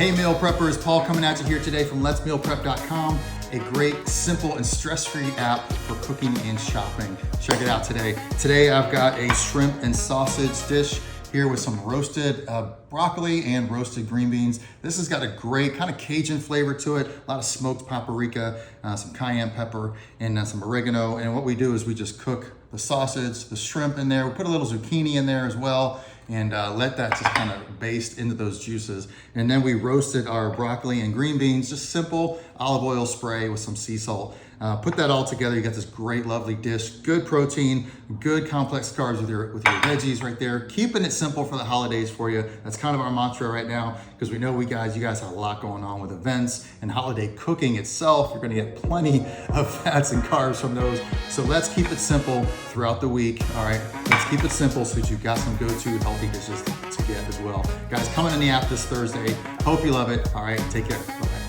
Hey meal preppers, Paul coming at you here today from letsmealprep.com, a great, simple, and stress-free app for cooking and shopping. Check it out today. Today I've got a shrimp and sausage dish here with some roasted broccoli and roasted green beans. This has got a great kind of Cajun flavor to it, a lot of smoked paprika, some cayenne pepper, and some oregano. And what we do is we just cook the sausage, the shrimp in there. We put a little zucchini in there as well, and let that just kind of baste into those juices. And then we roasted our broccoli and green beans, just simple olive oil spray with some sea salt. Put that all together, you got this great, lovely dish. Good protein, good complex carbs with your veggies right there. Keeping it simple for the holidays for you. That's kind of our mantra right now, because we know you guys have a lot going on with events and holiday cooking itself. You're gonna get plenty of fats and carbs from those. So let's keep it simple throughout the week, all right? Let's keep it simple so that you've got some go-to healthy dishes to get as well. Guys, coming in the app this Thursday. Hope you love it. All right, take care. Bye-bye.